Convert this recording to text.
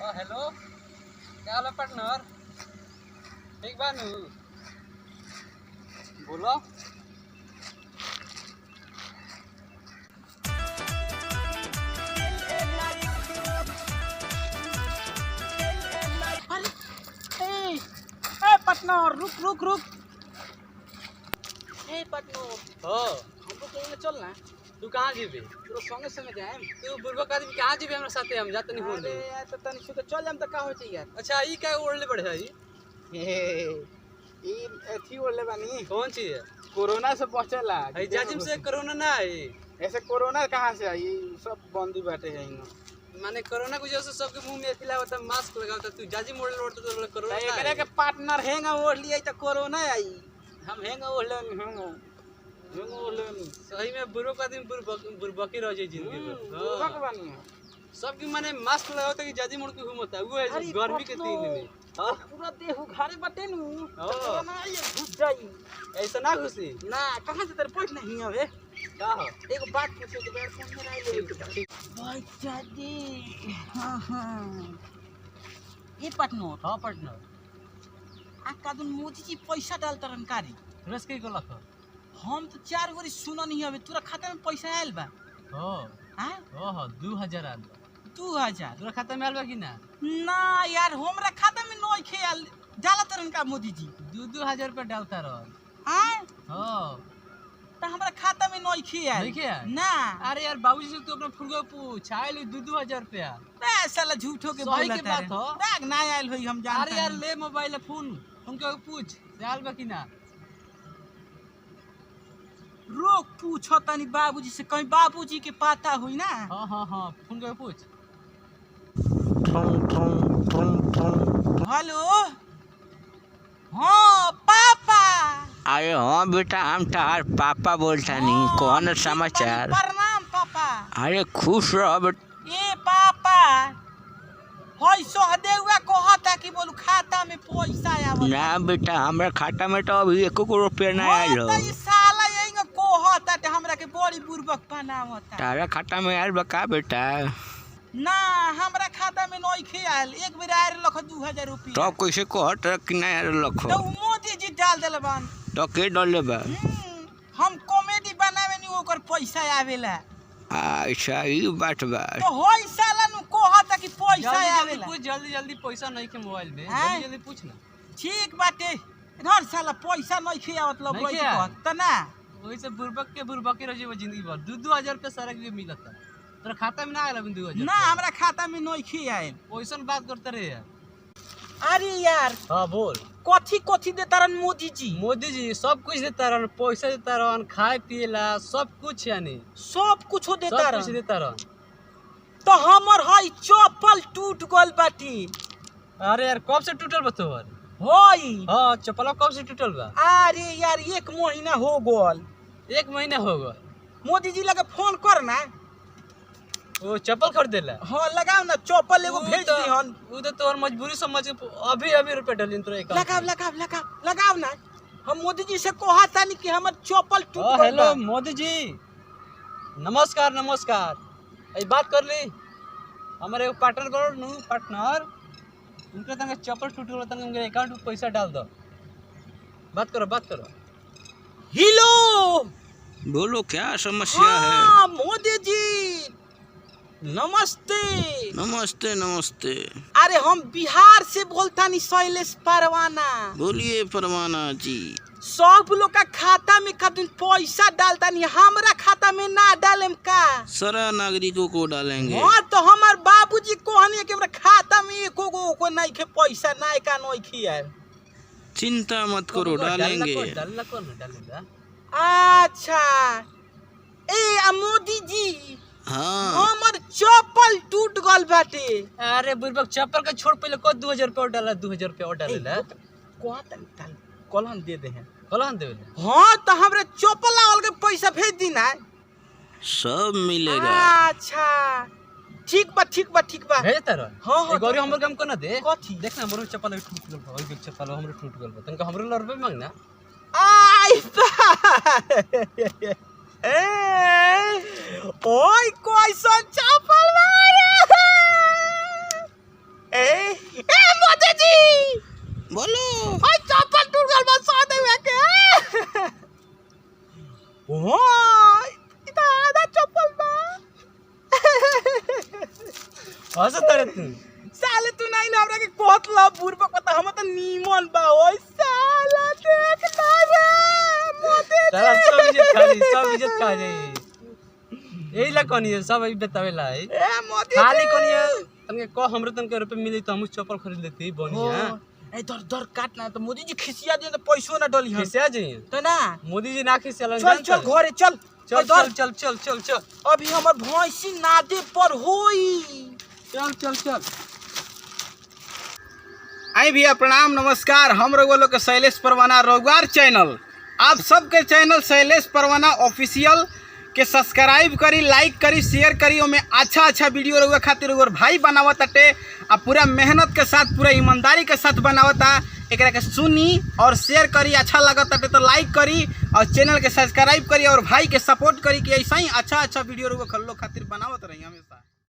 Hello, क्या हाल है partner? ठीक बा नु? बोलो। पार्टनर रुक रुक रुक। ए पार्टनर हो, हमको कहीं चल ना। तू कहाँ जीबे? तोरा संगे संगे जाएम। तू बुर्बक आदमी कहाँ जीबे हमरा साथे? हम जात नहीं अरे बोल। यार तो तनी सुते चल जाम त का होई छै यार। अच्छा, ई क्या ओढ़ले पड़े है? ई एथी ओले बानी कौन चीज है? कोरोना से बचेला। है जाजिम से कोरोना ना है। ऐसे कोरोना कहाँ से आई? सब बंदी बाटे है इनो। माने कोरोना की वजह से सबके मुंह में फिलावता, मास्क लगावता। तू जाजिम ओढ़ले ओढ़ते तो कोरोना ना एकरे है। के पार्टनर हेंगा ओढ़ लिया त कोरोना आई। हम हेंगा ओढ़ले हेंगा ओढ़ले। सही में बुर्बक आदमी बुर्बकी रह जाए जिंदगी में। बुर्बक बानी सबके माने मास्क लगावता कि जाजिम ओढ़ के घूमता। वो है गर्मी के दिन में। हां, पूरा देह घारे बटे नु। हाँ। कोरोना आई घुस जाई। ऐसा ना घुसी ना कहां से तेरे पैठ नहीं हवे। का हो? एगो बात पूछे के बेर फोन में रह ले। भाई चाची हां ये पार्टनर हाँ पार्टनर, आ कादुन मोदी जी पैसा डालता रन कारी। रस के गलत हो। हम तो 4 बारी सुना नहीं हवे। तोरा खाता में पैसा आयल बा? हो हां हो 2000 आल। 2000 तोरा खाता में आल बा कि ना? ना यार हमरा खाता में नहीं खेल डाला तरन का मोदी जी। 2000 रुपया डालता रह। हां हो त हमरा खाता में नहीं खेल। नहीं खेल? ना अरे यार बाबूजी से तू अपना फुर्गा पूछ, आयल 2000 रुपया। बे साला झूठो के सही बोलता के बात हो। बैग ना आयल होई हम जानते। अरे यार ले मोबाइल फोन, उनके पूछ से आल बा कि ना। रोक पूछो तनी बाबूजी से, कहीं बाबूजी के पता हुई ना। हाँ फोन करके पूछ। हेलो हाँ पापा। अरे हाँ बेटा, हम तार पापा बोलता नहीं। कौन समाचार? प्रणाम पापा। अरे खुश रह बेटा। ए पापा होई सहदेवा कहता कि बोलू खाता में पैसा आवत। ना बेटा, हमारे खाता में तो अभी 1 रुपया नहीं आयल हो। ई साला यही कहता ते हमरा के बड़ी बुर्बक बनावता। तारा खाता में आयल बा का बेटा? ना हमरा खाता में नहीं खेल। एक बेर आयल लख 2000 रुपया। तो कैसे कहत कि नहीं आयल तो लखो? मोदी जी डाल देले बान। तो के डले बा? हम कॉमेडी बनावे नी ओकर पैसा आवेला। अच्छा ये बात बा। तो होई साला नु कहता कि पैसा आवेला। पूछ जल्दी पैसा नहीं के मोबाइल में। हैं? जल्दी पूछ ना। ठीक बाटे। इधर साला पैसा नहीं खियावत लो नहीं बोल खिया? त ना। वही से बुर्बक के बुर्बकी रह जाए जिंदगी भर। 2000 रुपया सारा के मिलता। तोरा खाता में ना आयल अभी 2000? ना हमरा खाता में नहीं खियाए। ओइसन बात करते रहे यार। अरे यार हाँ बोल। कथी कथी देता रन मोदी जी? मोदी जी सब कुछ देता रहन, पैसा देता रहन, खाए पिएला सब कुछ, यानी सब कुछ देता सब कुछ रन। देता रहन। तो हमर हई चप्पल टूट गल बाटी। अरे यार कब से टूटल बा तोहर? होई हाँ चप्पल कब से टूटल बा? अरे यार 1 महीना हो गल। 1 महीना हो गए। मोदी जी लगे फोन कर ना। वो चप्पल खरीदेला? हाँ लगाओ ना चप्पल एगो भेज दिहन। उ तो तोहर मजबूरी समझ के अभी रुपया डालिन तोरा अकाउंट लगाओ लगाओ लगाओ लगाओ ना। हम मोदी जी से कहता नहीं कि हमर चप्पल टूट गल। हेलो मोदी जी, नमस्कार नमस्कार। ये बात कर ली हमारे एगो पार्टनर करो नु पार्टनर, उनके तंगे चप्पल टूट गल, तंगे उनके अकाउंट में पैसा डाल दो। बात करो। हेलो बोलो क्या समस्या है? हाँ मोदी जी नमस्ते। नमस्ते नमस्ते। अरे हम बिहार से बोलता नहीं शैलेश परवाना। बोलिए परवाना जी। सब लोग का खाता में कदम पैसा डालता नहीं, हमरा खाता में ना डालेम का? सारा नागरिकों को डालेंगे। हाँ तो हमार बाबूजी कहनी कि हमरा खाता में एको को नहीं के पैसा ना का नहीं खिया। चिंता मत करो, डालेंगे। डालना कौन डालेगा? अच्छा ए मोदी जी हाँ हमर चप्पल टूट गल बाटे। अरे बुर्बक चप्पल का छोड़, पहले को 2000 रुपया और डाला। 2000 रुपया और डालेला कलम दे दे हैं। कलहन देवेला? हाँ तो हमरे चप्पल आवल के पैसा भेज दी ना। सब मिलेगा। अच्छा ठीक बा। भेज तारा? हाँ ए गौरी हमर काम को ना दे। कथी? देख ना हमरो चप्पल टूट गल बा। ओइ चप्पल हमरो टूट गल बा। तनका हमरो रुपया मांगना। आई ओए कैसन चप्पल मारे। हंसत रे तू साले तू नहीं ना हमरा के कहत ला बुरबा पता हम तो नीमन बा ओए साला देख ना रे मोते साला सब इज्जत खा जाई यही ला कोनी है सब बतावेला है ए मोते खाली कोनी है तनके को हमरे तनके रुपए मिली तो हम चप्पल खरीद लेती बढ़िया ए दर दर काट ना तो मोदी जी खिसिया दे तो पैसो ना डली हम खिसिया जी तो ना मोदी जी ना खिसिया चल चल घरे चल चल दर चल चल चल चल चल अभी हमर भैंसी नादे पर होई चल चल चल आई भैया प्रणाम नमस्कार। हम लोग के शैलेश परवाना रोजगार चैनल, आप सबके चैनल शैलेश परवाना ऑफिशियल के सब्सक्राइब करी, लाइक करी, शेयर करी। ओमे अच्छा अच्छा वीडियो रहुआ खातिर और भाई बनावत अटे आ पूरा मेहनत के साथ पूरा ईमानदारी के साथ बनावता। एकरा के सुनी और शेयर करी, अच्छा लगत अटे तो लाइक करी और चैनल के सब्सक्राइब करी और भाई के सपोर्ट करी कि ऐसा ही अच्छा अच्छा वीडियो रहुआ खातिर बनावत रही हमेशा।